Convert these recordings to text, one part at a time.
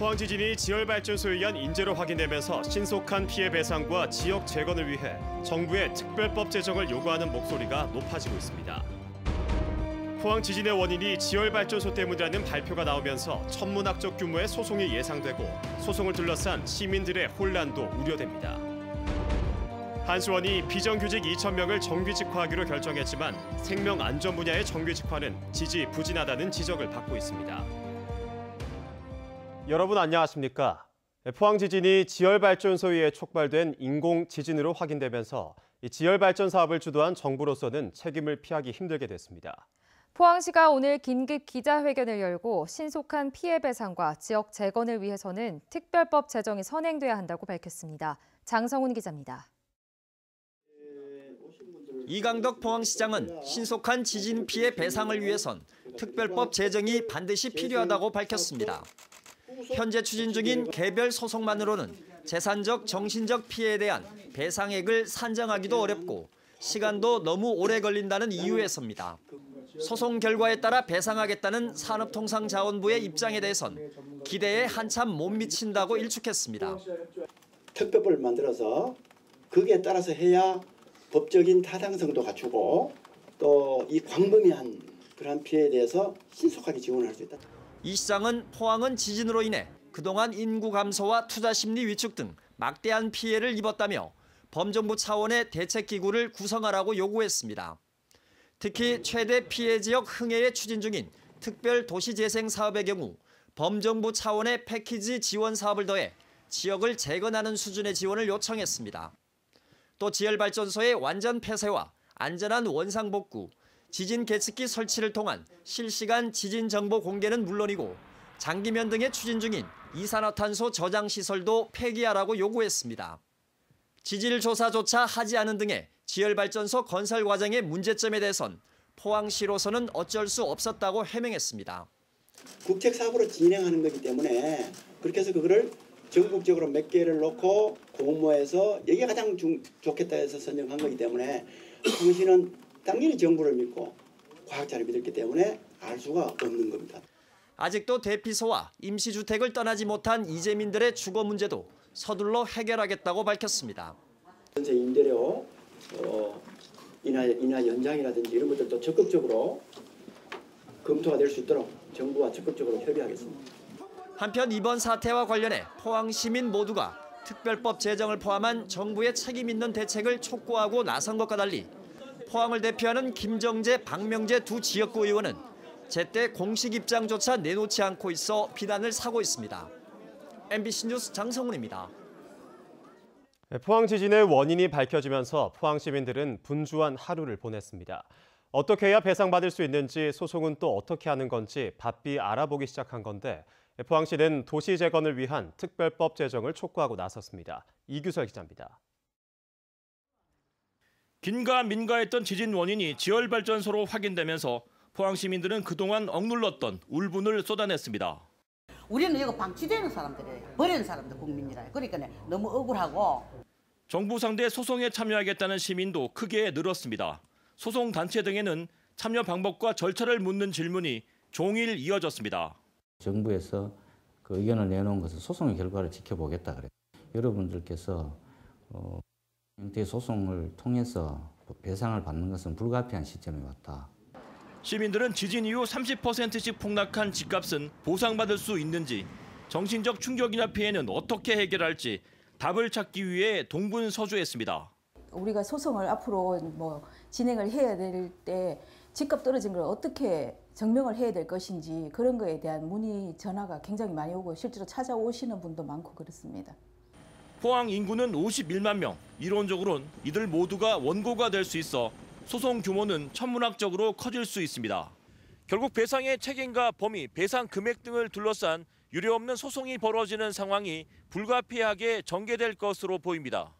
포항 지진이 지열발전소에 의한 인재로 확인되면서 신속한 피해 배상과 지역 재건을 위해 정부의 특별법 제정을 요구하는 목소리가 높아지고 있습니다. 포항 지진의 원인이 지열발전소 때문이라는 발표가 나오면서 천문학적 규모의 소송이 예상되고 소송을 둘러싼 시민들의 혼란도 우려됩니다. 한수원이 비정규직 2,000명을 정규직화하기로 결정했지만 생명 안전 분야의 정규직화는 지지부진하다는 지적을 받고 있습니다. 여러분 안녕하십니까? 포항 지진이 지열발전소에 의해 촉발된 인공 지진으로 확인되면서 지열발전 사업을 주도한 정부로서는 책임을 피하기 힘들게 됐습니다. 포항시가 오늘 긴급 기자회견을 열고 신속한 피해 배상과 지역 재건을 위해서는 특별법 제정이 선행돼야 한다고 밝혔습니다. 장성훈 기자입니다. 이강덕 포항시장은 신속한 지진 피해 배상을 위해선 특별법 제정이 반드시 필요하다고 밝혔습니다. 현재 추진 중인 개별 소송만으로는 재산적, 정신적 피해에 대한 배상액을 산정하기도 어렵고 시간도 너무 오래 걸린다는 이유에서입니다. 소송 결과에 따라 배상하겠다는 산업통상자원부의 입장에 대해선 기대에 한참 못 미친다고 일축했습니다. 특별법을 만들어서 거기에 따라서 해야 법적인 타당성도 갖추고 또 이 광범위한 그러한 피해에 대해서 신속하게 지원할 수 있다. 이 시장은 포항은 지진으로 인해 그동안 인구 감소와 투자 심리 위축 등 막대한 피해를 입었다며 범정부 차원의 대책기구를 구성하라고 요구했습니다. 특히 최대 피해 지역 흥해에 추진 중인 특별 도시재생 사업의 경우 범정부 차원의 패키지 지원 사업을 더해 지역을 재건하는 수준의 지원을 요청했습니다. 또 지열발전소의 완전 폐쇄와 안전한 원상 복구, 지진 계측기 설치를 통한 실시간 지진 정보 공개는 물론이고 장기면 등의 추진 중인 이산화탄소 저장 시설도 폐기하라고 요구했습니다. 지질 조사조차 하지 않은 등의 지열발전소 건설 과정의 문제점에 대해선 포항시로서는 어쩔 수 없었다고 해명했습니다. 국책사업으로 진행하는 거기 때문에 그렇게 해서 그거를 전국적으로 몇 개를 놓고 공모해서 이게 가장 좋겠다 해서 선정한 거기 때문에 당신은 당연히 정부를 믿고 과학자를 믿었기 때문에 알 수가 없는 겁니다. 아직도 대피소와 임시주택을 떠나지 못한 이재민들의 주거 문제도 서둘러 해결하겠다고 밝혔습니다. 전세 임대료 인하 연장이라든지 이런 것들도 적극적으로 검토가 될 수 있도록 정부와 적극적으로 협의하겠습니다. 한편 이번 사태와 관련해 포항 시민 모두가 특별법 제정을 포함한 정부의 책임 있는 대책을 촉구하고 나선 것과 달리 포항을 대표하는 김정재, 박명재 두 지역구 의원은 제때 공식 입장조차 내놓지 않고 있어 비난을 사고 있습니다. MBC 뉴스 장성훈입니다. 포항 지진의 원인이 밝혀지면서 포항 시민들은 분주한 하루를 보냈습니다. 어떻게 해야 배상받을 수 있는지 소송은 또 어떻게 하는 건지 바삐 알아보기 시작한 건데 포항시는 도시 재건을 위한 특별법 제정을 촉구하고 나섰습니다. 이규설 기자입니다. 긴가민가했던 지진 원인이 지열발전소로 확인되면서 포항 시민들은 그동안 억눌렀던 울분을 쏟아냈습니다. 우리는 이거 방치되는 사람들이에요. 버리는 사람들 국민이라. 그러니까 너무 억울하고. 정부 상대 소송에 참여하겠다는 시민도 크게 늘었습니다. 소송 단체 등에는 참여 방법과 절차를 묻는 질문이 종일 이어졌습니다. 정부에서 그 의견을 내놓은 것은 소송의 결과를 지켜보겠다 그래요. 여러분들께서 형태의 소송을 통해서 배상을 받는 것은 불가피한 시점에 왔다. 시민들은 지진 이후 30%씩 폭락한 집값은 보상받을 수 있는지, 정신적 충격이나 피해는 어떻게 해결할지 답을 찾기 위해 동분서주했습니다. 우리가 소송을 앞으로 진행을 해야 될 때 집값 떨어진 걸 어떻게 증명을 해야 될 것인지 그런 거에 대한 문의 전화가 굉장히 많이 오고 실제로 찾아오시는 분도 많고 그렇습니다. 포항 인구는 51만 명, 이론적으로는 이들 모두가 원고가 될 수 있어 소송 규모는 천문학적으로 커질 수 있습니다. 결국 배상의 책임과 범위, 배상 금액 등을 둘러싼 유례없는 소송이 벌어지는 상황이 불가피하게 전개될 것으로 보입니다.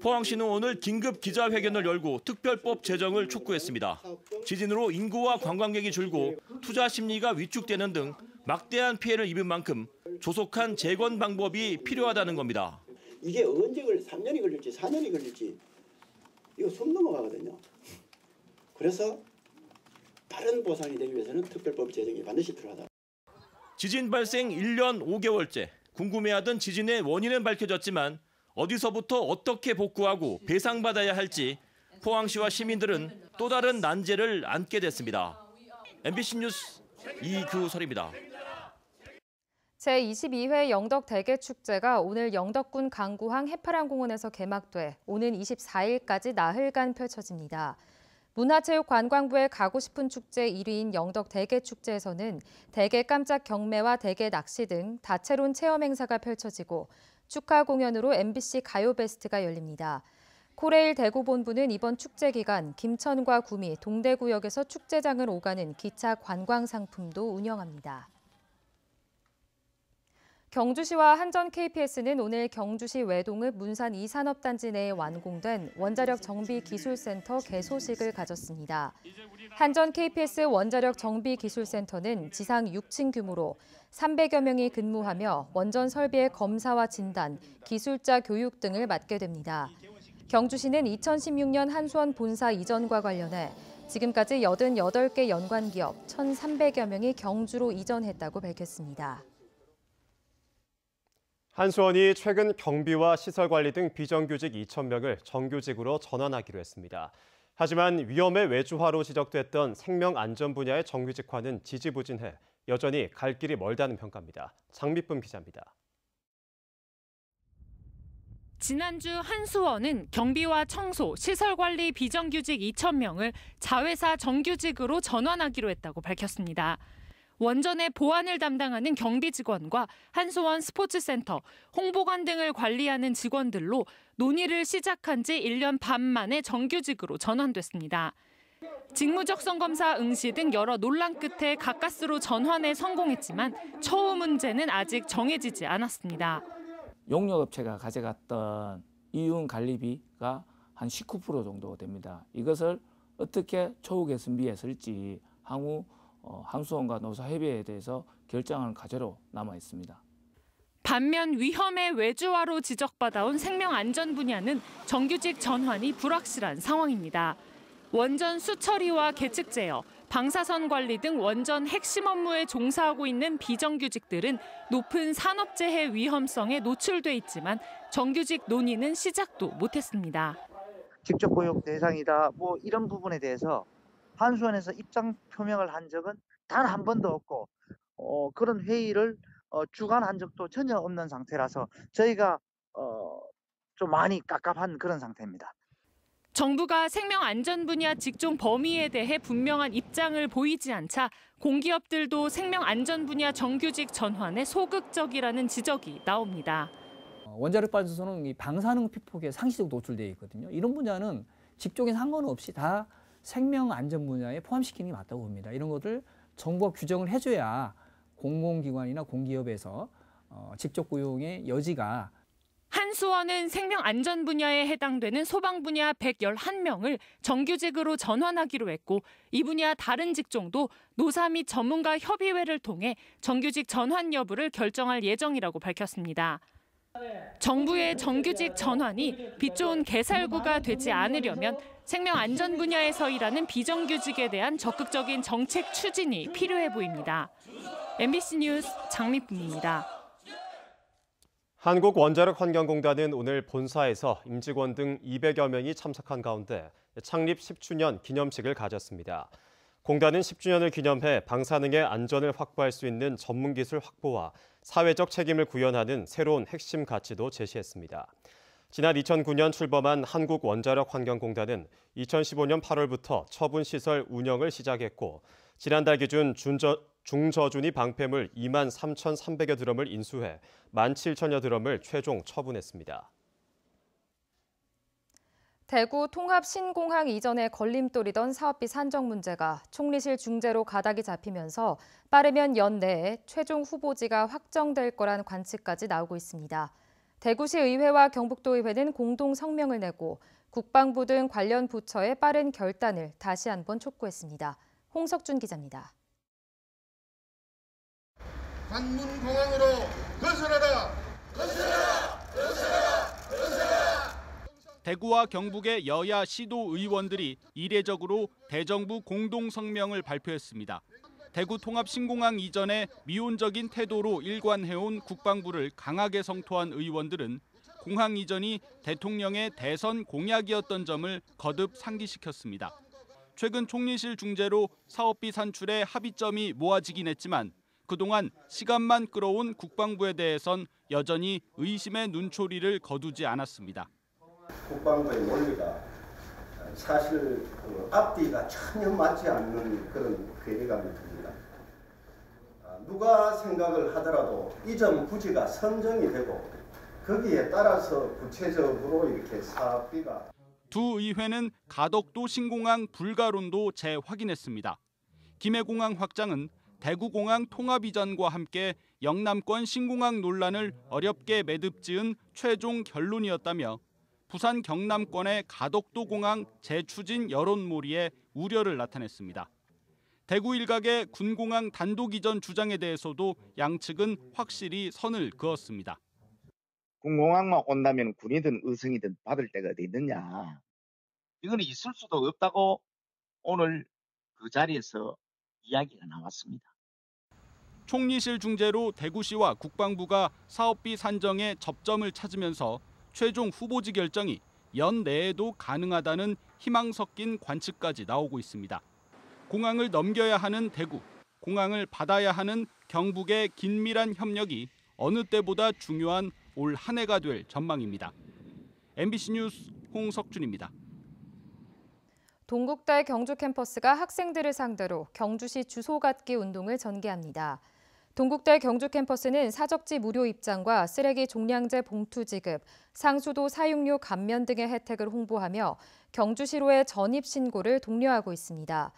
포항시는 오늘 긴급 기자회견을 열고 특별법 제정을 촉구했습니다. 지진으로 인구와 관광객이 줄고 투자 심리가 위축되는 등 막대한 피해를 입은 만큼 조속한 재건 방법이 필요하다는 겁니다. 이게 언제 3년이 걸릴지 4년이 걸릴지 이거 숨 넘어가거든요. 그래서 다른 보상이 되기 위해서는 특별법 제정이 반드시 필요하다. 지진 발생 1년 5개월째 궁금해하던 지진의 원인은 밝혀졌지만 어디서부터 어떻게 복구하고 배상받아야 할지 포항시와 시민들은 또 다른 난제를 안게 됐습니다. MBC 뉴스 이규설입니다. 제22회 영덕 대게축제가 오늘 영덕군 강구항 해파랑공원에서 개막돼 오는 24일까지 나흘간 펼쳐집니다. 문화체육관광부의 가고 싶은 축제 1위인 영덕 대게축제에서는 대게 깜짝 경매와 대게 낚시 등 다채로운 체험 행사가 펼쳐지고 축하 공연으로 MBC 가요베스트가 열립니다. 코레일 대구본부는 이번 축제 기간 김천과 구미, 동대구역에서 축제장을 오가는 기차 관광 상품도 운영합니다. 경주시와 한전 KPS는 오늘 경주시 외동읍 문산 2산업단지 내에 완공된 원자력 정비기술센터 개소식을 가졌습니다. 한전 KPS 원자력 정비기술센터는 지상 6층 규모로 300여 명이 근무하며 원전 설비의 검사와 진단, 기술자 교육 등을 맡게 됩니다. 경주시는 2016년 한수원 본사 이전과 관련해 지금까지 88개 연관기업 1,300여 명이 경주로 이전했다고 밝혔습니다. 한수원이 최근 경비와 시설관리 등 비정규직 2,000명을 정규직으로 전환하기로 했습니다. 하지만 위험의 외주화로 지적됐던 생명안전 분야의 정규직화는 지지부진해 여전히 갈 길이 멀다는 평가입니다. 장미쁨 기자입니다. 지난주 한수원은 경비와 청소, 시설관리 비정규직 2,000명을 자회사 정규직으로 전환하기로 했다고 밝혔습니다. 원전의 보안을 담당하는 경비 직원과 한수원 스포츠센터, 홍보관 등을 관리하는 직원들로 논의를 시작한 지 1년 반 만에 정규직으로 전환됐습니다. 직무적성 검사 응시 등 여러 논란 끝에 가까스로 전환에 성공했지만 처우 문제는 아직 정해지지 않았습니다. 용역업체가 가져갔던 이윤 관리비가 한 19% 정도 됩니다. 이것을 어떻게 처우 개선비에 쓸지 향후 한수원과 노사협의회에 대해서 결정하는 과제로 남아 있습니다. 반면 위험의 외주화로 지적받아온 생명안전 분야는 정규직 전환이 불확실한 상황입니다. 원전 수처리와 계측 제어, 방사선 관리 등 원전 핵심 업무에 종사하고 있는 비정규직들은 높은 산업재해 위험성에 노출돼 있지만 정규직 논의는 시작도 못했습니다. 직접 고용 대상이다 이런 부분에 대해서 한수원에서 입장 표명을 한 적은 단 한 번도 없고 그런 회의를 주관한 적도 전혀 없는 상태라서 저희가 좀 많이 깝깝한 그런 상태입니다. 정부가 생명안전 분야 직종 범위에 대해 분명한 입장을 보이지 않자 공기업들도 생명안전 분야 정규직 전환에 소극적이라는 지적이 나옵니다. 원자력 발전소는 이 방사능 피폭에 상시적으로 노출되어 있거든요. 이런 분야는 직종에 상관없이 다 생명안전 분야에 포함시키는 게 맞다고 봅니다. 이런 것들 정부가 규정을 해줘야 공공기관이나 공기업에서 직접 고용의 여지가. 한수원은 생명안전 분야에 해당되는 소방 분야 111명을 정규직으로 전환하기로 했고 이 분야 다른 직종도 노사 및 전문가 협의회를 통해 정규직 전환 여부를 결정할 예정이라고 밝혔습니다. 정부의 정규직 전환이 빛 좋은 개살구가 되지 않으려면 생명안전 분야에서 일하는 비정규직에 대한 적극적인 정책 추진이 필요해 보입니다. MBC 뉴스 장미쁨입니다. 한국원자력환경공단은 오늘 본사에서 임직원 등 200여 명이 참석한 가운데 창립 10주년 기념식을 가졌습니다. 공단은 10주년을 기념해 방사능의 안전을 확보할 수 있는 전문기술 확보와 사회적 책임을 구현하는 새로운 핵심 가치도 제시했습니다. 지난 2009년 출범한 한국원자력환경공단은 2015년 8월부터 처분시설 운영을 시작했고 지난달 기준 중저준위 방패물 2만 3,300여 드럼을 인수해 17,000여 드럼을 최종 처분했습니다. 대구 통합 신공항 이전에 걸림돌이던 사업비 산정 문제가 총리실 중재로 가닥이 잡히면서 빠르면 연내에 최종 후보지가 확정될 거란 관측까지 나오고 있습니다. 대구시 의회와 경북도의회는 공동 성명을 내고 국방부 등 관련 부처의 빠른 결단을 다시 한번 촉구했습니다. 홍석준 기자입니다. 관문공항으로 건설하라! 건설하라! 건설하라! 건설하라! 대구와 경북의 여야 시도 의원들이 이례적으로 대정부 공동 성명을 발표했습니다. 대구 통합 신공항 이전에 미온적인 태도로 일관해온 국방부를 강하게 성토한 의원들은 공항 이전이 대통령의 대선 공약이었던 점을 거듭 상기시켰습니다. 최근 총리실 중재로 사업비 산출에 합의점이 모아지긴 했지만 그동안 시간만 끌어온 국방부에 대해선 여전히 의심의 눈초리를 거두지 않았습니다. 국방부의 논리가 사실 앞뒤가 전혀 맞지 않는 그런 괴리감이 듭니다. 누가 생각을 하더라도 이 점 부지가 선정이 되고 거기에 따라서 구체적으로 이렇게 사업비가 두 의회는 가덕도 신공항 불가론도 재확인했습니다. 김해공항 확장은 대구공항 통합 이전과 함께 영남권 신공항 논란을 어렵게 매듭지은 최종 결론이었다며 부산 경남권의 가덕도 공항 재추진 여론몰이에 우려를 나타냈습니다. 대구 일각의 군공항 단독 이전 주장에 대해서도 양측은 확실히 선을 그었습니다. 군공항만 온다면 군이든 의성이든 받을 데가 어디 있느냐. 이건 있을 수도 없다고 오늘 그 자리에서 이야기가 나왔습니다. 총리실 중재로 대구시와 국방부가 사업비 산정에 접점을 찾으면서 최종 후보지 결정이 연내에도 가능하다는 희망 섞인 관측까지 나오고 있습니다. 공항을 넘겨야 하는 대구, 공항을 받아야 하는 경북의 긴밀한 협력이 어느 때보다 중요한 올 한 해가 될 전망입니다. MBC 뉴스 홍석준입니다. 동국대 경주 캠퍼스가 학생들을 상대로 경주시 주소 갖기 운동을 전개합니다. 동국대 경주 캠퍼스는 사적지 무료 입장과 쓰레기 종량제 봉투 지급, 상수도 사용료 감면 등의 혜택을 홍보하며 경주시로의 전입 신고를 독려하고 있습니다.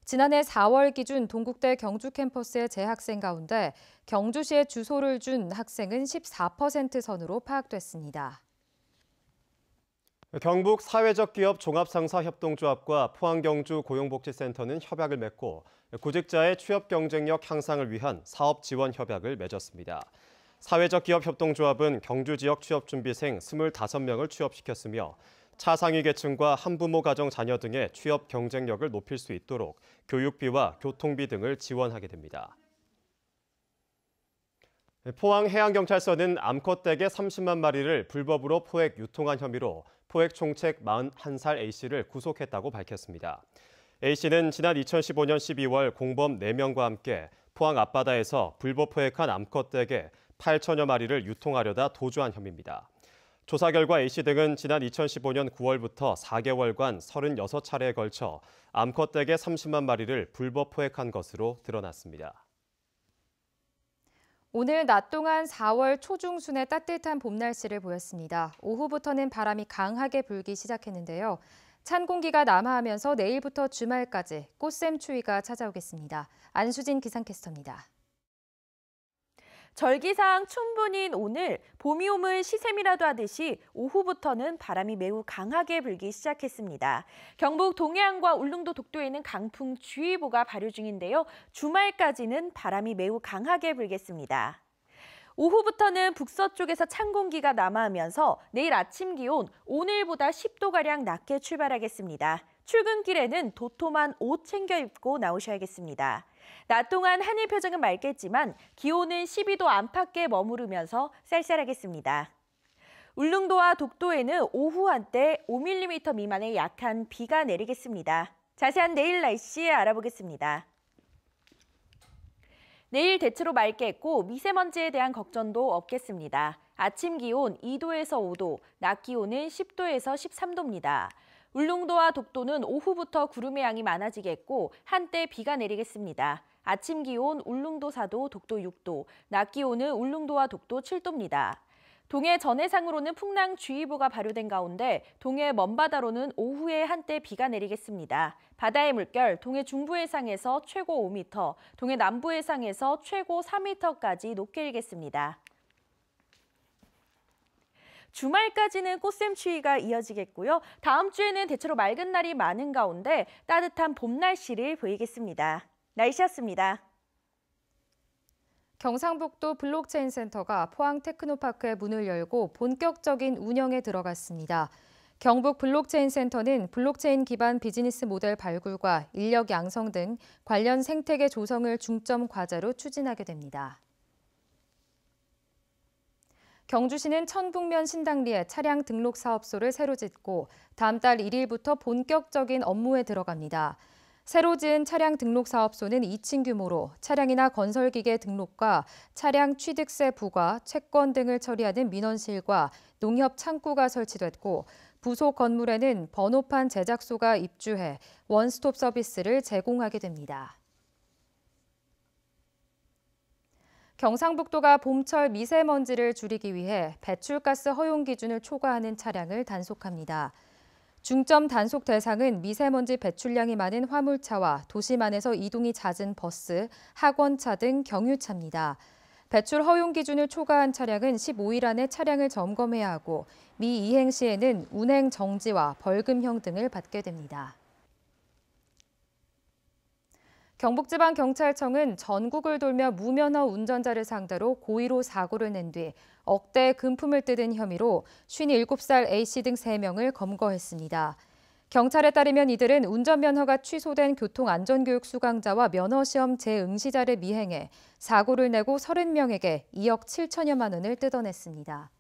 지난해 4월 기준 동국대 경주 캠퍼스의 재학생 가운데 경주시에 주소를 준 학생은 14% 선으로 파악됐습니다. 경북 사회적 기업 종합상사협동조합과 포항경주 고용복지센터는 협약을 맺고 구직자의 취업 경쟁력 향상을 위한 사업 지원 협약을 맺었습니다. 사회적 기업 협동조합은 경주 지역 취업준비생 25명을 취업시켰으며 차상위 계층과 한부모 가정 자녀 등의 취업 경쟁력을 높일 수 있도록 교육비와 교통비 등을 지원하게 됩니다. 포항해양경찰서는 암컷 떼개 30만 마리를 불법으로 포획 유통한 혐의로 포획 총책 41살 A씨를 구속했다고 밝혔습니다. A씨는 지난 2015년 12월 공범 4명과 함께 포항 앞바다에서 불법 포획한 암컷 떼개 8천여 마리를 유통하려다 도주한 혐의입니다. 조사 결과 A씨 등은 지난 2015년 9월부터 4개월간 36차례에 걸쳐 암컷 떼개 30만 마리를 불법 포획한 것으로 드러났습니다. 오늘 낮 동안 4월 초중순의 따뜻한 봄 날씨를 보였습니다. 오후부터는 바람이 강하게 불기 시작했는데요. 찬 공기가 남하하면서 내일부터 주말까지 꽃샘추위가 찾아오겠습니다. 안수진 기상캐스터입니다. 절기상 춘분인 오늘 봄이 오면 시샘이라도 하듯이 오후부터는 바람이 매우 강하게 불기 시작했습니다. 경북 동해안과 울릉도 독도에는 강풍주의보가 발효 중인데요. 주말까지는 바람이 매우 강하게 불겠습니다. 오후부터는 북서쪽에서 찬 공기가 남하하면서 내일 아침 기온 오늘보다 10도가량 낮게 출발하겠습니다. 출근길에는 도톰한 옷 챙겨 입고 나오셔야겠습니다. 낮 동안 하늘 표정은 맑겠지만 기온은 12도 안팎에 머무르면서 쌀쌀하겠습니다. 울릉도와 독도에는 오후 한때 5mm 미만의 약한 비가 내리겠습니다. 자세한 내일 날씨 알아보겠습니다. 내일 대체로 맑겠고 미세먼지에 대한 걱정도 없겠습니다. 아침 기온 2도에서 5도, 낮 기온은 10도에서 13도입니다. 울릉도와 독도는 오후부터 구름의 양이 많아지겠고 한때 비가 내리겠습니다. 아침 기온 울릉도 4도, 독도 6도, 낮 기온은 울릉도와 독도 7도입니다. 동해 전해상으로는 풍랑주의보가 발효된 가운데 동해 먼바다로는 오후에 한때 비가 내리겠습니다. 바다의 물결 동해 중부 해상에서 최고 5m, 동해 남부 해상에서 최고 4m까지 높게 일겠습니다. 주말까지는 꽃샘추위가 이어지겠고요. 다음 주에는 대체로 맑은 날이 많은 가운데 따뜻한 봄 날씨를 보이겠습니다. 날씨였습니다. 경상북도 블록체인 센터가 포항 테크노파크의 문을 열고 본격적인 운영에 들어갔습니다. 경북 블록체인 센터는 블록체인 기반 비즈니스 모델 발굴과 인력 양성 등 관련 생태계 조성을 중점 과제로 추진하게 됩니다. 경주시는 천북면 신당리에 차량 등록 사업소를 새로 짓고 다음 달 1일부터 본격적인 업무에 들어갑니다. 새로 지은 차량 등록 사업소는 2층 규모로 차량이나 건설기계 등록과 차량 취득세 부과, 채권 등을 처리하는 민원실과 농협 창구가 설치됐고 부속 건물에는 번호판 제작소가 입주해 원스톱 서비스를 제공하게 됩니다. 경상북도가 봄철 미세먼지를 줄이기 위해 배출가스 허용 기준을 초과하는 차량을 단속합니다. 중점 단속 대상은 미세먼지 배출량이 많은 화물차와 도심 안에서 이동이 잦은 버스, 학원차 등 경유차입니다. 배출 허용 기준을 초과한 차량은 15일 안에 차량을 점검해야 하고 미이행 시에는 운행 정지와 벌금형 등을 받게 됩니다. 경북지방경찰청은 전국을 돌며 무면허 운전자를 상대로 고의로 사고를 낸 뒤 억대 금품을 뜯은 혐의로 57살 A씨 등 3명을 검거했습니다. 경찰에 따르면 이들은 운전면허가 취소된 교통안전교육 수강자와 면허시험 재응시자를 미행해 사고를 내고 30명에게 2억 7천여만 원을 뜯어냈습니다.